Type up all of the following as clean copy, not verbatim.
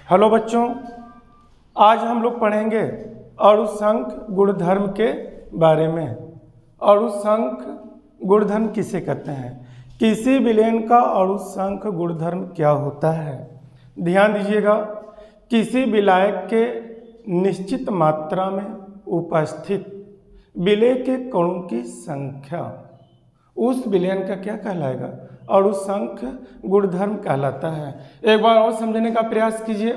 Hello बच्चों, आज हम लोग पढ़ेंगे अणुसंख गुणधर्म के बारे में। अणुसंख गुणधर्म किसे कहते हैं? किसी विलयन का अणुसंख गुणधर्म क्या होता है? ध्यान दीजिएगा, किसी विलायक के निश्चित मात्रा में उपस्थित विलेय के कणों की संख्या उस विलयन का क्या कहलाएगा? अणुसंख गुणधर्म कहलाता है। एक बार और समझने का प्रयास कीजिए।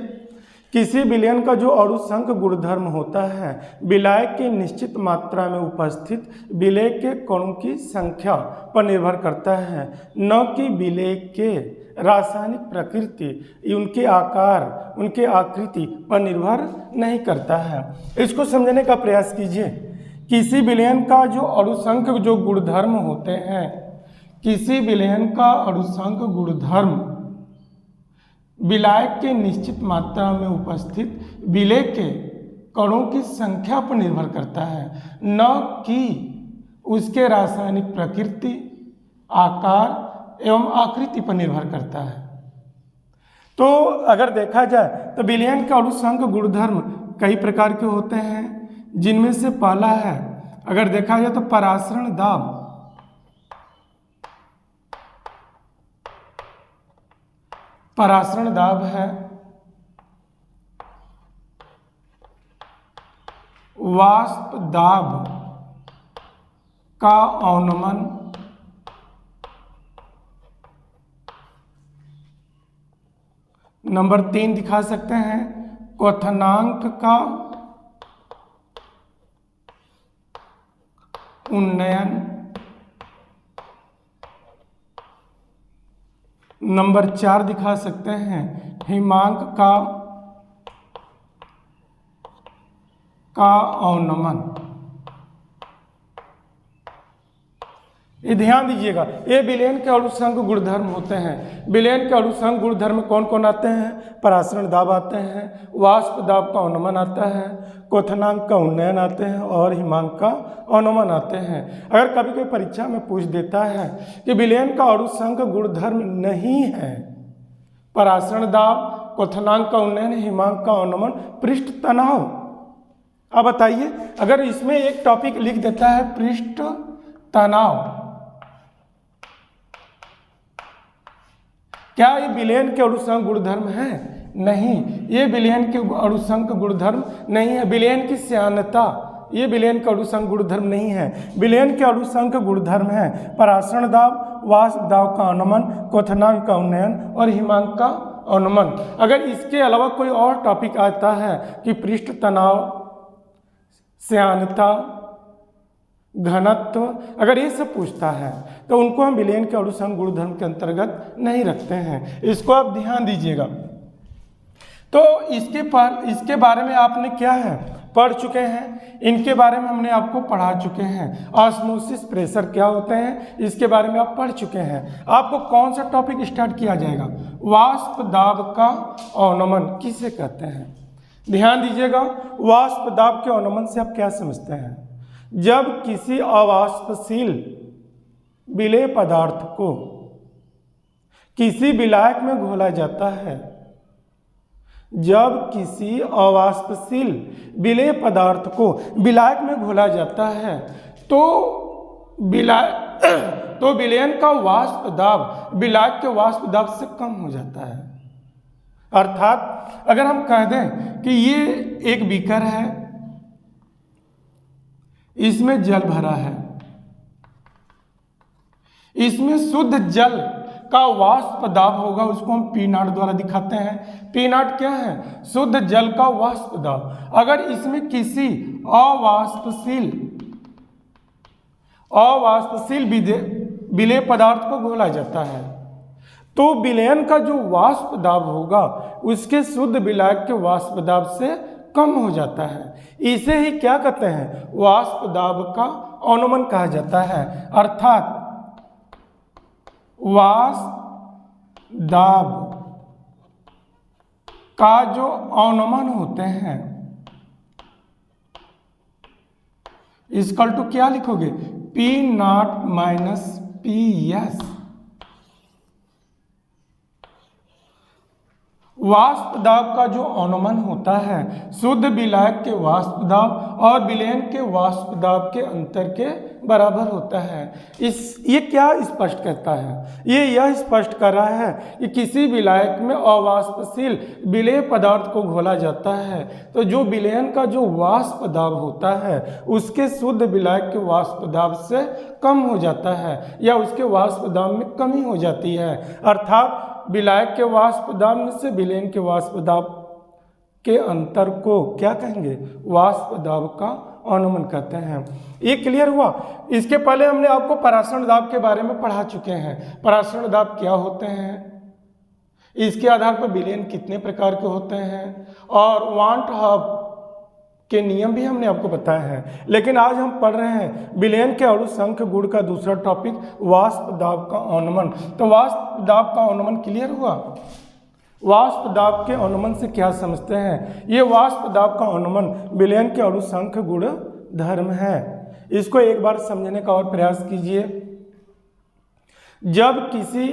किसी विलयन का जो अणुसंख गुणधर्म होता है विलायक की निश्चित मात्रा में उपस्थित विलेय के कणों की संख्या पर निर्भर करता है, न कि विलेय के रासायनिक प्रकृति, उनके आकार, उनके आकृति पर निर्भर नहीं करता है। इसको समझने का प्रयास कीजिए। किसी विलयन का जो अणुसंख जो गुणधर्म होते हैं, किसी विलयन का अणुसंख गुणधर्म विलायक के निश्चित मात्रा में उपस्थित विलेय के कणों की संख्या पर निर्भर करता है, न कि उसके रासायनिक प्रकृति, आकार एवं आकृति पर निर्भर करता है। तो अगर देखा जाए तो विलयन के अणुसंख गुणधर्म कई प्रकार के होते हैं, जिनमें से पहला है, अगर देखा जाए तो परासरण दाब। परासरण दाब है, वाष्प दाब का अवनमन, नंबर 3 दिखा सकते हैं क्वथनांक का उन्नयन, नंबर 4 दिखा सकते हैं हिमांक का अवनमन। ये ध्यान दीजिएगा, ये विलयन के अणुसंख गुणधर्म होते हैं। विलयन के अणुसंख गुणधर्म कौन कौन आते हैं? परासरण दाब आते हैं, वाष्प दाब का अवनमन आता है, क्वथनांक का उन्नयन आते हैं और हिमांक का अवनमन आते हैं। अगर कभी कोई परीक्षा में पूछ देता है कि विलयन का अणुसंख गुणधर्म नहीं है परासरण दाब, क्वथनांक का उन्नयन, हिमांक का अवनमन, पृष्ठ तनाव, अब बताइए, अगर इसमें एक टॉपिक लिख देता है पृष्ठ तनाव, क्या ये विलयन के अणुसंख गुणधर्म है? नहीं, ये विलयन के अणुसंख गुणधर्म नहीं है। विलयन की श्यानता, ये विलयन का अणुसंख गुणधर्म नहीं है। विलयन के अणुसंख गुणधर्म है परासरण दाब, वाष्प दाब का अवनमन, क्वथनांक का उन्नयन और हिमांक का अवनमन। अगर इसके अलावा कोई और टॉपिक आता है कि पृष्ठ तनाव, श्यानता, घनत्व, अगर ये सब पूछता है तो उनको हम विलयन के अणुसंख गुणधर्म के अंतर्गत नहीं रखते हैं। इसको आप ध्यान दीजिएगा। तो इसके बारे में आपने क्या है पढ़ चुके हैं, इनके बारे में हमने आपको पढ़ा चुके हैं। ऑस्मोसिस प्रेशर क्या होते हैं इसके बारे में आप पढ़ चुके हैं। आपको कौन सा टॉपिक स्टार्ट किया जाएगा? वाष्प दाब का अवनमन किसे कहते हैं? ध्यान दीजिएगा, वाष्प दाब के अवनमन से आप क्या समझते हैं? जब किसी अवाष्पशील विलेय पदार्थ को किसी विलायक में घोला जाता है, जब किसी अवाष्पशील विलेय पदार्थ को विलायक में घोला जाता है तो विलयन का वाष्प दाब विलायक के वाष्प दाब से कम हो जाता है। अर्थात अगर हम कह दें कि ये एक बीकर है, इसमें जल भरा है, इसमें शुद्ध जल का वाष्प दाब होगा, उसको हम P0 द्वारा दिखाते हैं। P0 क्या है? शुद्ध जल का वाष्प दाब। अगर इसमें किसी अवाष्पशील विलेय पदार्थ को घोला जाता है तो विलयन का जो वाष्प दाब होगा उसके शुद्ध विलायक के वाष्प दाब से कम हो जाता है। इसे ही क्या कहते हैं? वाष्प दाब का अवनमन कहा जाता है। अर्थात वाष्प दाब का जो अवनमन होते हैं, इसकल टू क्या लिखोगे? P0 minus PS। वाष्प दाब का जो अनुमान होता है शुद्ध विलायक के वाष्प दाब और विलयन के वाष्प दाब के अंतर के बराबर होता है। ये क्या स्पष्ट करता है? ये यह स्पष्ट कर रहा है कि किसी विलायक में अवाष्पशील विलेय पदार्थ को घोला जाता है तो जो विलयन का जो वाष्प दाब होता है उसके शुद्ध विलायक के वाष्प दाब से कम हो जाता है या उसके वाष्प दाब में कमी हो जाती है। अर्थात विलायक के वाष्प दाब में से विलयन के वाष्प दाब के अंतर को क्या कहेंगे? वाष्प दाब का अनुमान कहते हैं। ये क्लियर हुआ? इसके पहले हमने आपको परासरण दाब के बारे में पढ़ा चुके हैं। परासरण दाब क्या होते हैं, इसके आधार पर विलयन कितने प्रकार के होते हैं और वांट हब के नियम भी हमने आपको बताए हैं। लेकिन आज हम पढ़ रहे हैं विलयन के अणु संख्य गुण का दूसरा टॉपिक वाष्प दाब का अनुमान। तो वाष्प दाब का अनुमान क्लियर हुआ? वाष्प दाब के अनुमान से क्या समझते हैं? ये वाष्प दाब का अनुमान विलयन के अणु संख्य गुण धर्म है। इसको एक बार समझने का और प्रयास कीजिए। जब किसी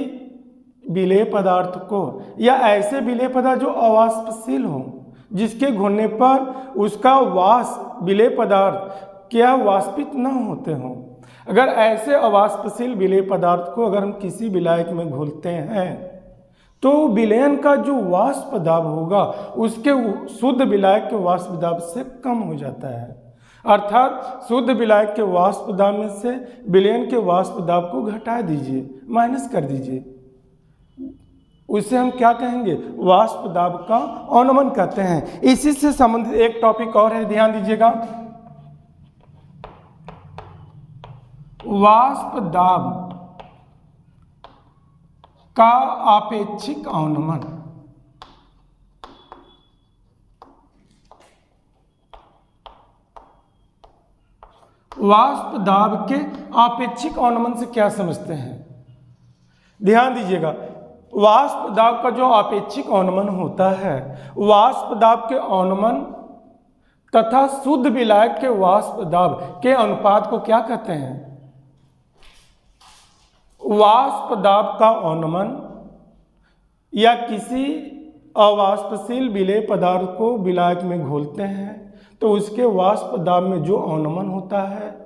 विलेय पदार्थ को या ऐसे विलेय पदार्थ जो अवाष्पशील हो जिसके घुलने पर उसका विलेय पदार्थ क्या वाष्पित न होते हों, अगर ऐसे अवाष्पशील विलेय पदार्थ को अगर हम किसी विलायक में घोलते हैं तो विलयन का जो वाष्प दाब होगा उसके शुद्ध विलायक के वाष्प दाब से कम हो जाता है। अर्थात शुद्ध विलायक के वाष्प दाब में से विलयन के वाष्प दाब को घटा दीजिए, माइनस कर दीजिए। उसे हम क्या कहेंगे? वाष्प दाब का अनुमान कहते हैं। इसी से संबंधित एक टॉपिक और है, ध्यान दीजिएगा। वाष्प दाब का आपेक्षिक अनुमान। वाष्प दाब के आपेक्षिक अनुमान से क्या समझते हैं? ध्यान दीजिएगा। वाष्प दाब का जो आपेक्षिक अनुमान होता है वाष्प दाब के अनुमान तथा शुद्ध विलायक के वाष्प दाब के अनुपात को क्या कहते हैं? वाष्प दाब का अनुमान या किसी अवाष्पशील विलेय पदार्थ को विलायक में घोलते हैं तो उसके वाष्प दाब में जो अनुमान होता है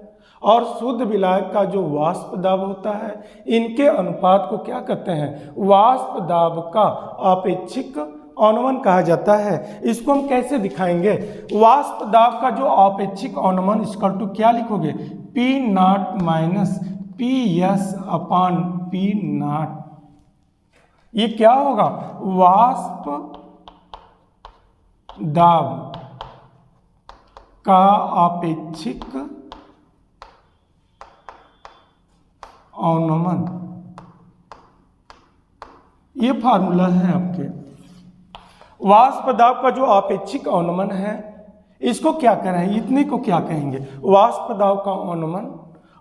और शुद्ध विलायक का जो वाष्प दाब होता है इनके अनुपात को क्या कहते हैं? वाष्प दाब का आपेक्षिक अनुमान कहा जाता है। इसको हम कैसे दिखाएंगे? वाष्प दाब का जो आपेक्षिक अनुमान इक्वल टू क्या लिखोगे? P not minus PS upon P not. ये क्या होगा? वाष्प दाब का आपेक्षिक अनुमान। ये फार्मूला है आपके। वाष्प दाब का जो आपेक्षिक अनुमान है इसको क्या कह रहे हैं? इतने को क्या कहेंगे? वाष्प दाब का अनुमान।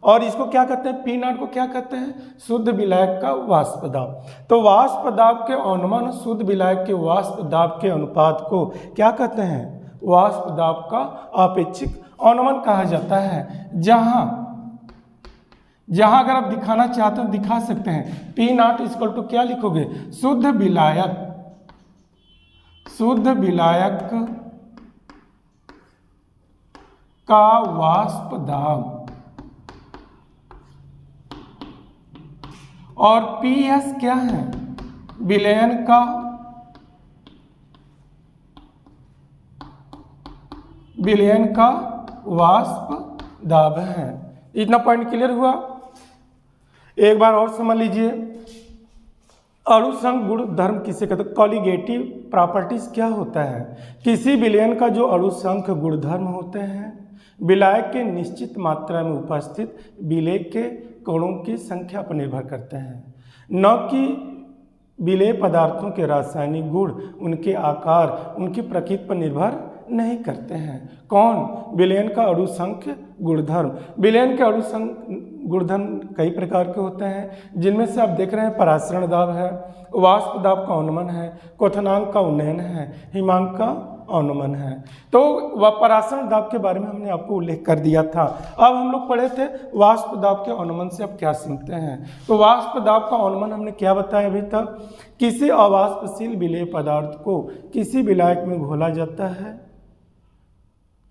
और इसको क्या कहते हैं? पी नॉट को क्या कहते हैं? शुद्ध विलायक का वाष्प दाब। तो वाष्प दाब के अनुमान और शुद्ध विलायक के वाष्प दाब के अनुपात को क्या कहते हैं? वाष्प दाब का आपेक्षिक अनुमान कहा जाता है। जहां अगर आप दिखाना चाहते हो दिखा सकते हैं। पी नॉट इक्वल टू क्या लिखोगे? शुद्ध विलायक का वाष्प दाब और PS क्या है? विलयन का वाष्प दाब है। इतना पॉइंट क्लियर हुआ? एक बार और समझ लीजिए। अणु संघ गुण धर्म किसे कहते हैं? कॉलिगेटिव प्रॉपर्टीज क्या होता है? किसी विलयन का जो अणु संघ गुण धर्म होते हैं विलायक के निश्चित मात्रा में उपस्थित विलेय के कणों की संख्या पर निर्भर करते हैं, न कि विलेय पदार्थों के रासायनिक गुण उनके आकार उनकी प्रकृति पर निर्भर नहीं करते हैं। कौन? विलयन का अणु संख्य गुणधर्म। विलयन के अणु संख्य गुणधर्म कई प्रकार के होते हैं जिनमें से आप देख रहे हैं परासरण दाब है, वाष्प दाब का अनुमान है, क्वथनांक का उन्नयन है, हिमांक का अनुमान है। तो वह परासरण दाब के बारे में हमने आपको उल्लेख कर दिया था। अब हम लोग पढ़े थे वाष्प दाब के अनुमान से अब क्या सीखते हैं। तो वाष्प दाब का अनुमान हमने क्या बताया अभी तक, किसी अवाष्पशील विलेय पदार्थ को किसी विलायक में घोला जाता है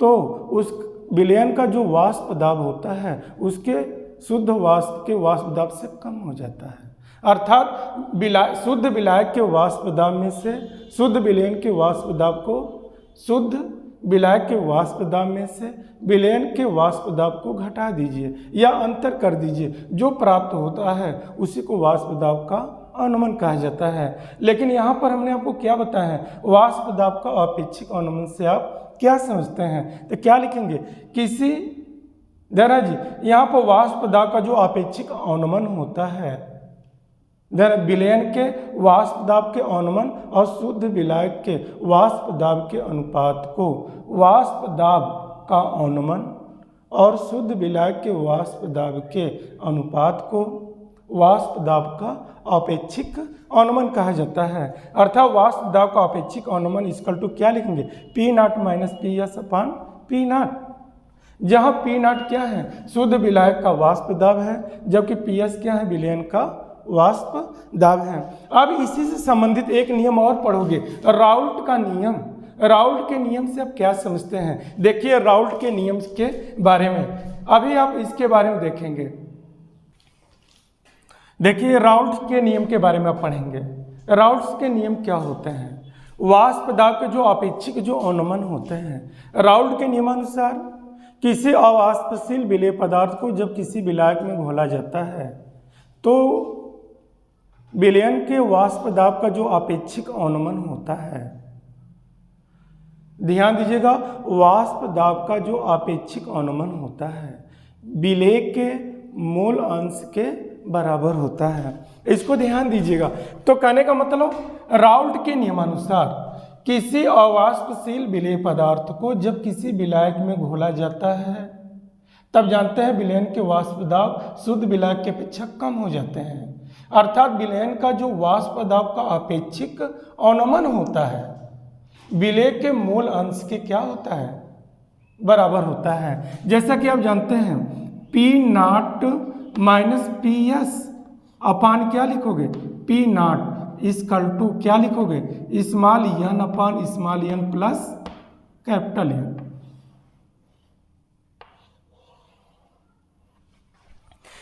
तो उस विलयन का जो वाष्प दाब होता है उसके शुद्ध वाष्प के वाष्प दाब से कम हो जाता है। अर्थात शुद्ध विलायक के वाष्प दाब में से शुद्ध विलयन के वाष्प दाब को शुद्ध विलायक के वाष्प दाब में से विलयन के वाष्प दाब को घटा दीजिए या अंतर कर दीजिए, जो प्राप्त होता है उसी को वाष्प दाब का अनुमान कहा जाता है। लेकिन यहाँ पर हमने आपको क्या बताया है, वाष्प दाब का अपेक्षिक अनुमान से आप क्या समझते हैं, तो क्या लिखेंगे, किसी देना जी यहाँ पर वाष्प दाब का जो अपेक्षिक अनुमान होता है विलयन के वाष्प दाब के अनुमान और शुद्ध विलायक के वाष्प दाब के अनुपात को वाष्प दाब का अनुमान और शुद्ध विलायक के वाष्प दाब के अनुपात को वाष्प दाब का अपेक्षिक अनुमान कहा जाता है। अर्थात वाष्प दाब का अपेक्षिक अनुमान इक्वल टू क्या लिखेंगे, P naught minus P S upon P not, जहाँ पी नॉट क्या है, शुद्ध विलायक का वाष्प दाब है, जबकि पी एस क्या है, विलयन का वाष्प दाब है। अब इसी से संबंधित एक नियम और पढ़ोगे, राउल्ट का नियम। राउल्ट के नियम से आप क्या समझते हैं, देखिए राउल्ट के नियम के बारे में अभी आप इसके बारे में देखेंगे। देखिए राउल्ट के नियम के बारे में आप पढ़ेंगे। राउल्ट के नियम क्या होते हैं, वाष्प दाब के जो अपेक्षिक जो अनुमान होते हैं, राउल्ट के नियमानुसार किसी अवाष्पशील विलेय पदार्थ को जब किसी विलायक में घोला जाता है तो विलयन के वाष्प दाब का जो अपेक्षिक अनुमान होता है, ध्यान दीजिएगा, वाष्प दाब का जो अपेक्षिक अनुमान होता है विलेय के मूल अंश के बराबर होता है। इसको ध्यान दीजिएगा। तो कहने का मतलब राउल्ट के नियमानुसार किसी अवाष्पशील विलेय पदार्थ को जब किसी विलायक में घोला जाता है तब जानते हैं विलयन के वाष्प दाब शुद्ध विलायक की अपेक्षा कम हो जाते हैं। अर्थात विलयन का जो वाष्प दाब का अपेक्षिक अनुमान होता है विलेय के मूल अंश के क्या होता है, बराबर होता है। जैसा कि आप जानते हैं P naught minus P S upon क्या लिखोगे, पी नॉट इक्वल टू क्या लिखोगे, small N upon small N plus capital N.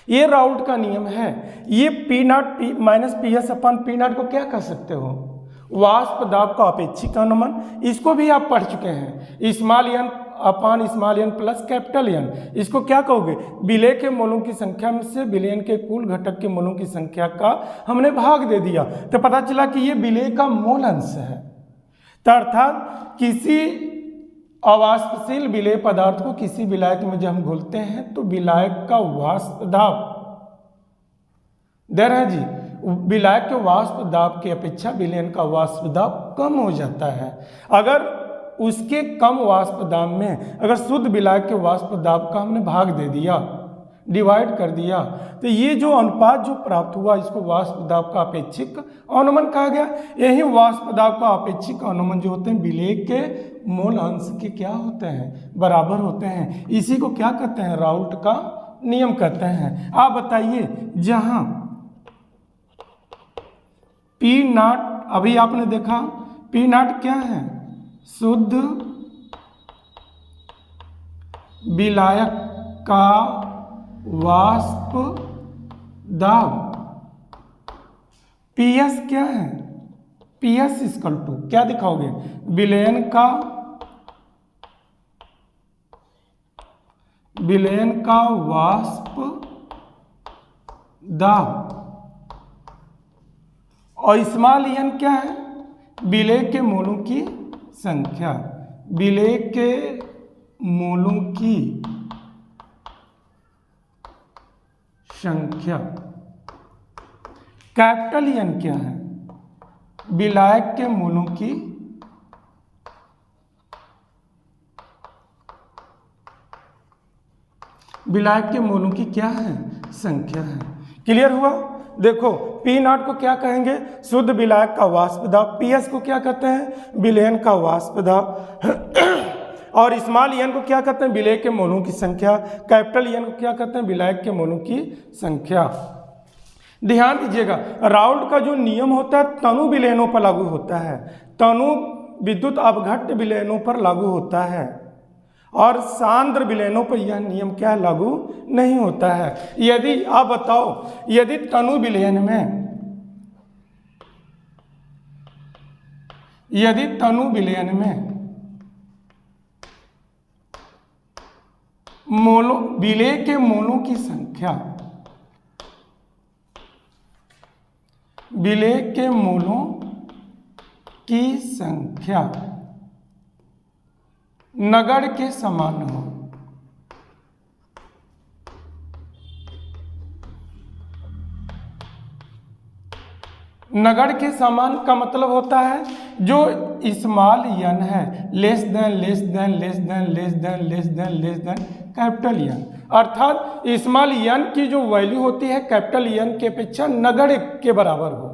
ये राउल्ट का नियम है। ये P naught minus P S upon P naught को क्या कह सकते हो, वाष्प दाब का अपेक्षिक अनुमान। इसको भी आप पढ़ चुके हैं, small N upon small N plus capital N. इसको क्या कहोगे, विलेय के मोलों की संख्या में से विलयन के कुल घटक के मोलों की संख्या का हमने भाग दे दिया तो पता चला कि ये विलेय का मूल अंश है। तो अर्थात किसी अवाष्पशील विलेय पदार्थ को किसी विलायक में जब हम घोलते हैं तो विलायक का वाष्प दाब दे रहे हैं जी, विलायक के वाष्प दाब की अपेक्षा विलयन का वाष्प दाब कम हो जाता है। अगर उसके कम वाष्प दाब में अगर शुद्ध विलायक के वाष्प दाब का हमने भाग दे दिया, डिवाइड कर दिया, तो ये जो अनुपात जो प्राप्त हुआ इसको वाष्प दाब का अपेक्षिक अनुमान कहा गया। यही वाष्प दाब का अपेक्षिक अनुमान जो होते हैं विलेय के मूल अंश के क्या होते हैं, बराबर होते हैं। इसी को क्या कहते हैं, राउल्ट का नियम कहते हैं। आप बताइए, जहां पी नॉट अभी आपने देखा, पी नॉट क्या है, शुद्ध विलायक का वाष्प दाब। पी एस क्या है, पी एस इक्वल टू क्या दिखाओगे, विलयन का वाष्प दाब। और स्मॉल एन क्या है, विलेय के मोलों की संख्या, विलेय के मोलों की संख्या। कैपिटल एन क्या है, विलायक के मोलों की क्या है, संख्या है। क्लियर हुआ। देखो पी नॉट को क्या कहेंगे, शुद्ध विलायक का वाष्प दाब, पी एस को क्या कहते हैं, विलयन का वाष्प दाब, और स्मॉल एन को क्या कहते हैं, विलय के मोलों की संख्या, कैपिटल एन को क्या कहते हैं, विलायक के मोलों की संख्या। ध्यान दीजिएगा, राउल्ट का जो नियम होता है तनु विलयनों पर लागू होता है, तनु विद्युत अपघट्य विलयनों पर लागू होता है, और सांद्र विलयनों पर यह नियम क्या है, लागू नहीं होता है। यदि आप बताओ, यदि तनु विलयन में, यदि तनु विलयन में मोलों, विलय के मोलों की संख्या, विलय के मोलों की संख्या नगण्य के समान हो, नगण्य के समान का मतलब होता है जो स्मॉल एन है less than less than less than less than less than less than capital N, अर्थात स्मॉल एन की जो वैल्यू होती है कैपिटल एन के अपेक्षा नगण्य के बराबर हो,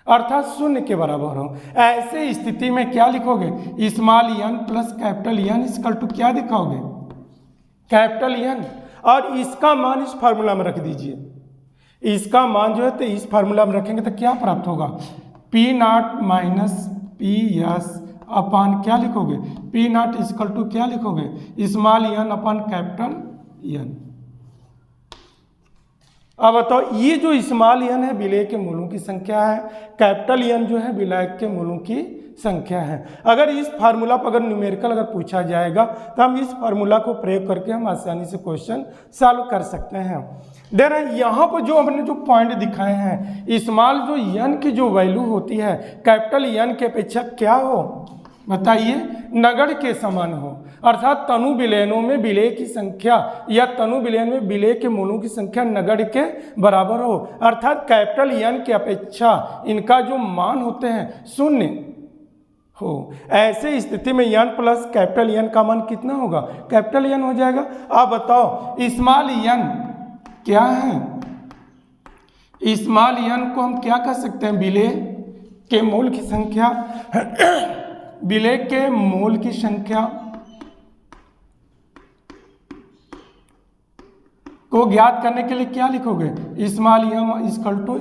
अर्थात शून्य के बराबर हो। ऐसे स्थिति में क्या लिखोगे, small N plus capital N equal to क्या दिखाओगे, कैपिटल एन, और इसका मान इस फार्मूला में रख दीजिए। इसका मान जो है तो इस फार्मूला में रखेंगे तो क्या प्राप्त होगा, P naught minus P S upon क्या लिखोगे, पी नॉट इक्वल टू क्या लिखोगे, स्मॉल एन अपान कैपिटल एन। अब बताओ, ये जो स्मॉल एन है विलय के मूलों की संख्या है, कैपिटल एन जो है विलायक के मूलों की संख्या है। अगर इस फार्मूला पर अगर न्यूमेरिकल अगर पूछा जाएगा तो हम इस फार्मूला को प्रयोग करके हम आसानी से क्वेश्चन सॉल्व कर सकते हैं। देन यहाँ पर जो हमने जो पॉइंट दिखाए हैं, स्मॉल जो एन की जो वैल्यू होती है कैपिटल एन के अपेक्षा क्या हो, बताइए, नगण्य के समान हो, अर्थात तनु विलयनों में विलय की संख्या या तनु विलयन में विलय के मोलों की संख्या नगण्य के बराबर हो, अर्थात कैपिटल एन की अपेक्षा इनका जो मान होते हैं शून्य हो। ऐसे स्थिति में एन प्लस कैपिटल एन का मान कितना होगा, कैपिटल एन हो जाएगा। आप बताओ स्मॉल एन क्या है, स्मॉल एन को हम क्या कह सकते हैं, विलय के मोल की संख्या, विलय के मोल की संख्या को ज्ञात करने के लिए क्या लिखोगे, small M equal to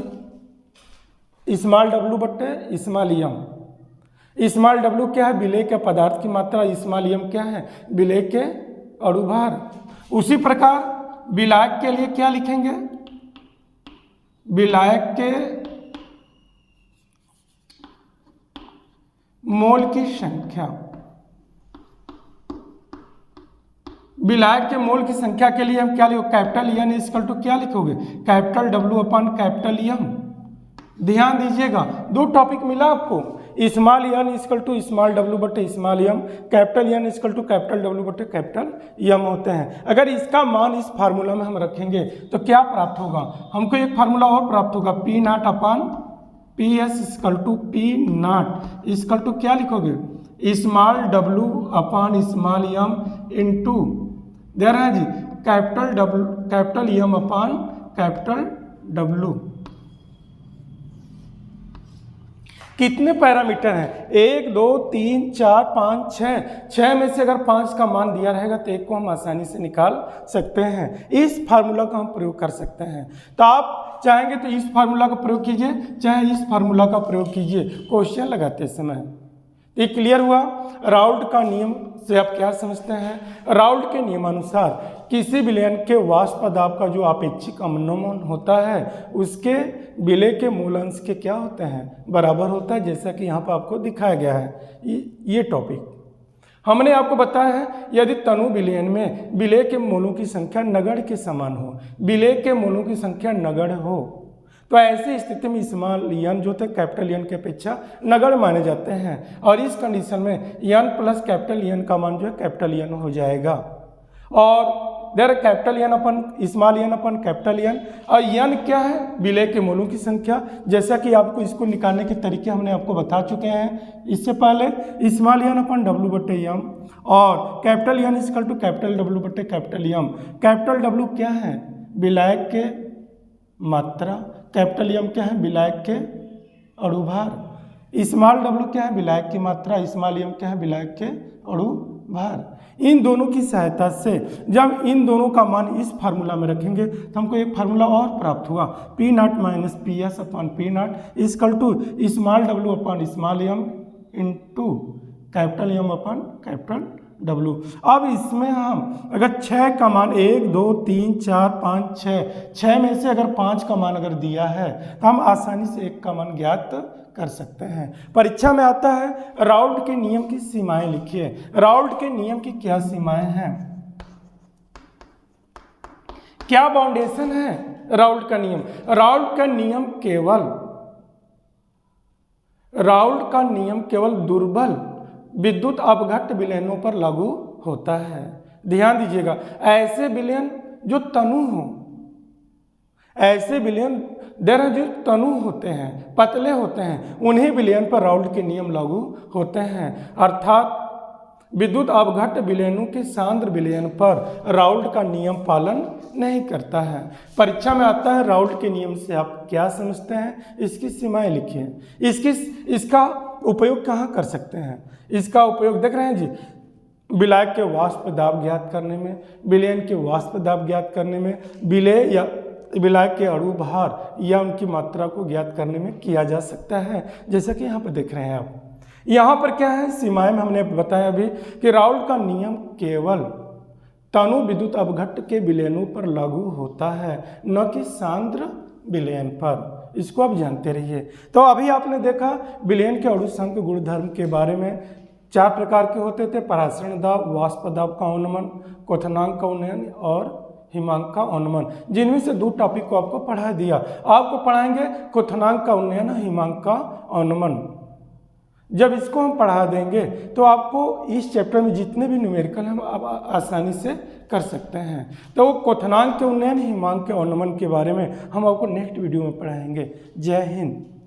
small W बट्टे स्मॉल एम। स्मॉल डब्ल्यू क्या है, विलय के पदार्थ की मात्रा, स्मॉल एम क्या है, विलय के अणुभार। उसी प्रकार विलायक के लिए क्या लिखेंगे, विलायक के मोल की संख्या, विलायक के मोल की संख्या के लिए हम क्या लिखोगे, कैपिटल एन इक्वल टू क्या लिखोगे, capital W upon capital M. ध्यान दीजिएगा, दो टॉपिक मिला आपको, small N equal to small W बटे small M, capital N equal to capital W बटे कैपिटल एम होते हैं। अगर इसका मान इस फार्मूला में हम रखेंगे तो क्या प्राप्त होगा, हमको एक फार्मूला और प्राप्त होगा, P not upon P S equal to P not equal to क्या लिखोगे, small W upon small M into दे रहा है जी capital M upon capital W. कितने पैरामीटर हैं, 1 2 3 4 5 6 में से अगर 5 का मान दिया रहेगा तो एक को हम आसानी से निकाल सकते हैं। इस फार्मूला का हम प्रयोग कर सकते हैं। तो आप चाहेंगे तो इस फार्मूला का प्रयोग कीजिए, चाहे इस फार्मूला का प्रयोग कीजिए क्वेश्चन लगाते समय। ये क्लियर हुआ। राउल्ट का नियम से आप क्या समझते हैं, राउल्ट के नियमानुसार किसी विलयन के वाष्प दाब का जो अपेक्षिक अवनमन होता है उसके विलय के मूल अंश के क्या होते हैं, बराबर होता है, जैसा कि यहाँ पर आपको दिखाया गया है। ये टॉपिक हमने आपको बताया है, यदि तनु विलयन में विलय के मूलों की संख्या नगण्य के समान हो, विलय के मूलों की संख्या नगण्य हो, तो ऐसी स्थिति में स्मॉल एन जो थे कैपिटल एन की अपेक्षा नगण्य माने जाते हैं, और इस कंडीशन में एन प्लस कैपिटल एन का मान जो है कैपिटल एन हो जाएगा। और देर कैपिटल एन अपन स्मॉल एन अपन कैपिटल एन, और एन क्या है, विलय के मोलों की संख्या। जैसा कि आपको इसको निकालने के तरीके हमने आपको बता चुके हैं इससे पहले, स्मॉल एन अपन डब्ल्यू बटे एम और capital N equal to capital W बटे कैपिटल एम। कैपिटल डब्ल्यू क्या है, विलायक के मात्रा, कैपिटल एम क्या है, विलायक के अणुभार। स्मॉल डब्ल्यू क्या है, विलायक की मात्रा। स्मॉल एम क्या है, विलायक के अणुभार। इन दोनों की सहायता से जब इन दोनों का मान इस फार्मूला में रखेंगे तो हमको एक फार्मूला और प्राप्त हुआ, P naught minus P S upon P naught equal to small W upon small M into capital M upon capital W. अब इसमें हम अगर 6 का मान 1 2 3 4 5 6 में से अगर 5 का मान अगर दिया है तो हम आसानी से 1 का मान ज्ञात कर सकते हैं। परीक्षा में आता है राउल्ट के नियम की सीमाएं लिखिए। राउल्ट के नियम की क्या सीमाएं हैं, क्या बाउंडेशन है राउल्ट का नियम। राउल्ट का नियम केवल दुर्बल विद्युत अपघट्ट विलयनों पर लागू होता है। ध्यान दीजिएगा, ऐसे विलयन जो तनु हो, ऐसे विलयन जो तनु होते हैं, पतले होते हैं, उन्हीं विलयन पर राउल्ट के नियम लागू होते हैं। अर्थात विद्युत अपघट्ट विलयनों के सांद्र विलयन पर राउल्ट का नियम पालन नहीं करता है। परीक्षा में आता है राउल्ट के नियम से आप क्या समझते हैं, इसकी सीमाएं लिखिए। इसका उपयोग कहाँ कर सकते हैं, इसका उपयोग देख रहे हैं जी, विलायक के वाष्प दाब ज्ञात करने में, विलयन के वाष्प दाब ज्ञात करने में, विलय या विलायक के अणुभार या उनकी मात्रा को ज्ञात करने में किया जा सकता है। जैसा कि यहाँ पर देख रहे हैं आप, यहाँ पर क्या है सीमाएं में हमने बताया अभी कि राउल्ट का नियम केवल तनु विद्युत अपघट्ट के विलयनों पर लागू होता है, न कि सांद्र विलयन पर। इसको आप जानते रहिए। तो अभी आपने देखा विलयन के अणुसंघ गुणधर्म के बारे में। 4 प्रकार के होते थे, परासरण दाब, वाष्प दाब का उन्नमन, क्वथनांक का उन्नयन और हिमांक का उन्नमन, जिनमें से 2 टॉपिक को आपको पढ़ा दिया। आपको पढ़ाएंगे क्वथनांक का उन्नयन, हिमांक का उन्नमन। जब इसको हम पढ़ा देंगे तो आपको इस चैप्टर में जितने भी न्यूमेरिकल हम आप आसानी से कर सकते हैं। तो वो क्वथनांक के उन्नयन, हिमांक के उन्नमन के बारे में हम आपको नेक्स्ट वीडियो में पढ़ाएंगे। जय हिंद।